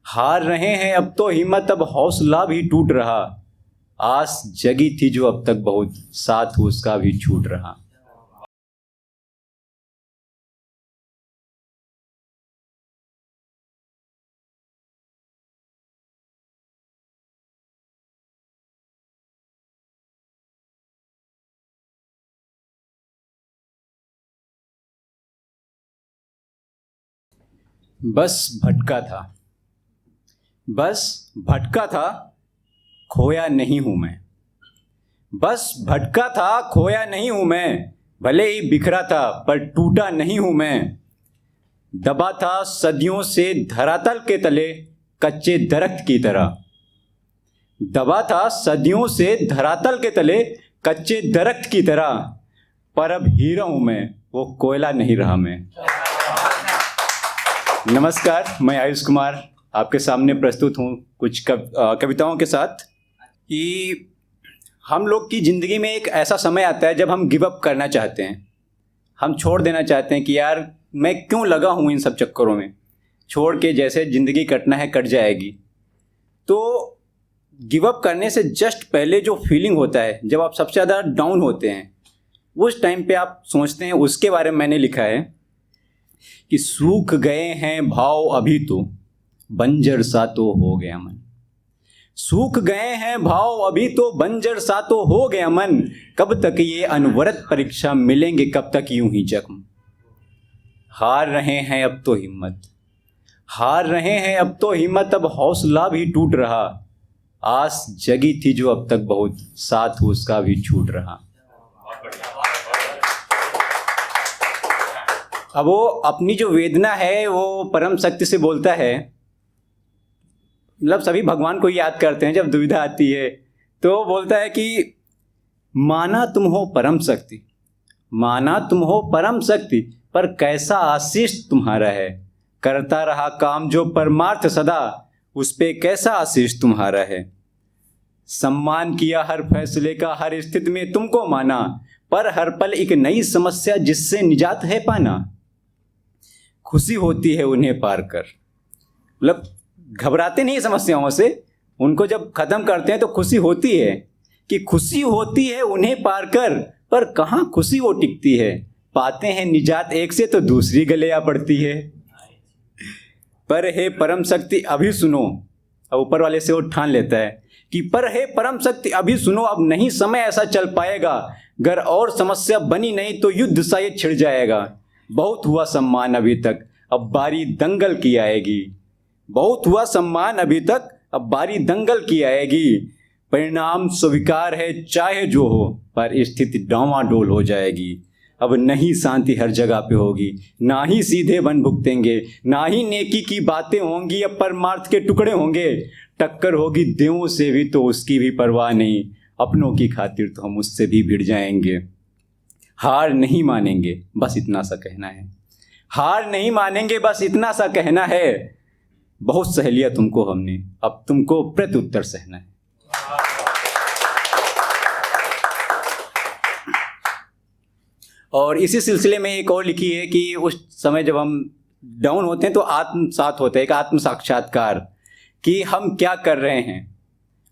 हार रहे हैं अब तो हिम्मत, अब हौसला भी टूट रहा। आस जगी थी जो अब तक बहुत, साथ उसका भी छूट रहा। बस भटका था, बस भटका था, खोया नहीं हूं मैं। बस भटका था, खोया नहीं हूं मैं। भले ही बिखरा था पर टूटा नहीं हूं मैं। दबा था सदियों से धरातल के तले, कच्चे दरख्त की तरह। दबा था सदियों से धरातल के तले, कच्चे दरख्त की तरह। पर अब हीरा हूं मैं, वो कोयला नहीं रहा मैं। नमस्कार, मैं आयुष कुमार आपके सामने प्रस्तुत हूँ कुछ कविताओं के साथ। कि हम लोग की ज़िंदगी में एक ऐसा समय आता है जब हम गिव अप करना चाहते हैं, हम छोड़ देना चाहते हैं कि यार मैं क्यों लगा हूँ इन सब चक्करों में, छोड़ के जैसे ज़िंदगी कटना है कट जाएगी। तो गिव अप करने से जस्ट पहले जो फीलिंग होता है, जब आप सबसे ज़्यादा डाउन होते हैं, उस टाइम पे आप सोचते हैं, उसके बारे में मैंने लिखा है कि सूख गए हैं भाव अभी तो, बंजर सा तो हो गया मन। सूख गए हैं भाव अभी तो, बंजर सा तो हो गया मन। कब तक ये अनवरत परीक्षा, मिलेंगे कब तक यूं ही जख्म। हार रहे हैं अब तो हिम्मत, हार रहे हैं अब तो हिम्मत, अब हौसला भी टूट रहा। आस जगी थी जो अब तक बहुत, साथ उसका भी छूट रहा। अब वो अपनी जो वेदना है वो परम शक्ति से बोलता है। मतलब सभी भगवान को याद करते हैं जब दुविधा आती है, तो बोलता है कि माना तुम हो परम शक्ति, माना तुम हो परम शक्ति, पर कैसा आशीष तुम्हारा है। करता रहा काम जो परमार्थ सदा, उस पे कैसा आशीष तुम्हारा है। सम्मान किया हर फैसले का, हर स्थिति में तुमको माना, पर हर पल एक नई समस्या जिससे निजात है पाना। खुशी होती है उन्हें पार कर, मतलब घबराते नहीं समस्याओं से, उनको जब खत्म करते हैं तो खुशी होती है कि खुशी होती है उन्हें पार कर। पर कहाँ खुशी वो टिकती है, पाते हैं निजात एक से तो दूसरी गले आ पड़ती है। पर हे परम शक्ति अभी सुनो, अब ऊपर वाले से वो ठान लेता है कि पर हे परम शक्ति अभी सुनो, अब नहीं समय ऐसा चल पाएगा। अगर और समस्या बनी नहीं तो युद्ध सा ये छिड़ जाएगा। बहुत हुआ सम्मान अभी तक, अब बारी दंगल की आएगी। बहुत हुआ सम्मान अभी तक, अब बारी दंगल की आएगी। परिणाम स्वीकार है चाहे जो हो, पर स्थिति डावाडोल हो जाएगी। अब नहीं शांति हर जगह पे होगी, ना ही सीधे बन भुगतेंगे, ना ही नेकी की बातें होंगी, अब परमार्थ के टुकड़े होंगे। टक्कर होगी देवों से भी तो उसकी भी परवाह नहीं, अपनों की खातिर तो हम उससे भी भिड़ जाएंगे। हार नहीं मानेंगे, बस इतना सा कहना है। हार नहीं मानेंगे, बस इतना सा कहना है। बहुत सह लिया तुमको हमने, अब तुमको प्रत्युत्तर सहना है। और इसी सिलसिले में एक और लिखी है कि उस समय जब हम डाउन होते हैं तो आत्म साथ होता है, एक आत्म साक्षात्कार, कि हम क्या कर रहे हैं।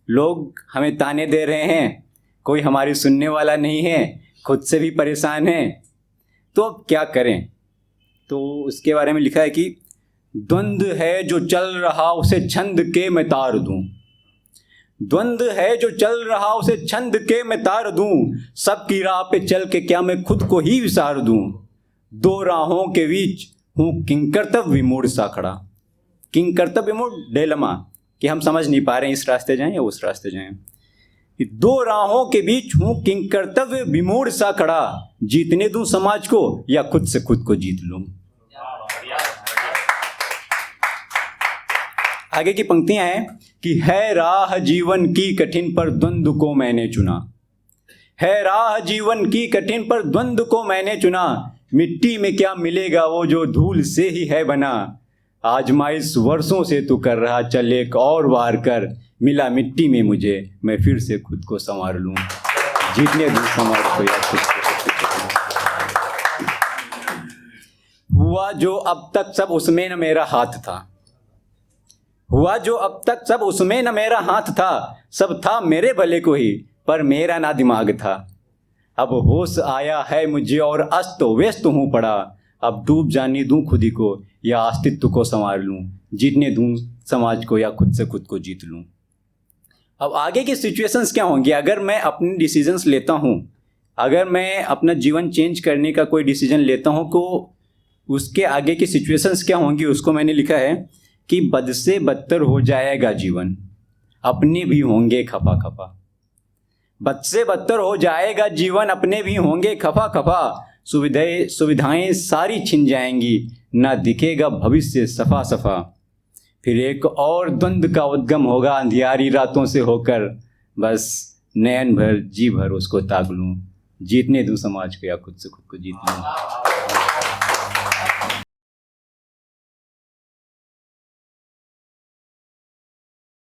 लोग हमें ताने दे रहे हैं, कोई हमारी सुनने वाला नहीं है, खुद से भी परेशान हैं, तो अब क्या करें। तो उसके बारे में लिखा है कि द्वंद्व है जो चल रहा उसे छंद के मैं तार दूं। द्वंद्व है जो चल रहा उसे छंद के मैं तार दूं। सबकी राह पे चल के क्या मैं खुद को ही विसार दूं। दो राहों के बीच हूं किंकर्तव्य विमूढ़ सा खड़ा। किंकर्तव्य विमूढ़ डेलमा, कि हम समझ नहीं पा रहे हैं इस रास्ते जाएं या उस रास्ते जाएं। दो राहों के बीच हूं किंकर्तव्य विमूढ़ सा खड़ा। जीतने दूं समाज को या खुद से खुद को जीत लूं। आगे की पंक्तियां हैं कि है राह जीवन की कठिन पर द्वंद्व को मैंने चुना। है राह जीवन की कठिन पर द्वंद्व को मैंने चुना। मिट्टी में क्या मिलेगा वो जो धूल से ही है बना। आजमाइश वर्षों से तू कर रहा, चल एक और वार कर। मिला मिट्टी में मुझे, मैं फिर से खुद को संवार लूं। जीतने दूं समाज को या खुद को। हुआ जो अब तक सब उसमें न मेरा हाथ था। हुआ जो अब तक सब उसमें न मेरा हाथ था, सब था मेरे भले को ही, पर मेरा ना दिमाग था। अब होश आया है मुझे और अस्त व्यस्त हूँ पड़ा, अब डूब जाने दूँ खुद ही को या अस्तित्व को संवार लूँ, जीतने दूँ समाज को या खुद से खुद को जीत लूँ। अब आगे की सिचुएशंस क्या होंगी अगर मैं अपने डिसीजंस लेता हूँ, अगर मैं अपना जीवन चेंज करने का कोई डिसीजन लेता हूँ तो उसके आगे की सिचुएशंस क्या होंगी, उसको मैंने लिखा है कि बद से बदतर हो जाएगा जीवन, अपने भी होंगे खफा खफा। बद से बदतर हो जाएगा जीवन, अपने भी होंगे खफा खफा। सुविधाएं सारी छिन जाएंगी, ना दिखेगा भविष्य सफा सफा। फिर एक और द्वंद्व का उद्गम होगा अंधियारी रातों से होकर, बस नयन भर जी भर उसको ताक लूँ, जीतने दूँ समाज को या खुद से खुद को जीत लूँ।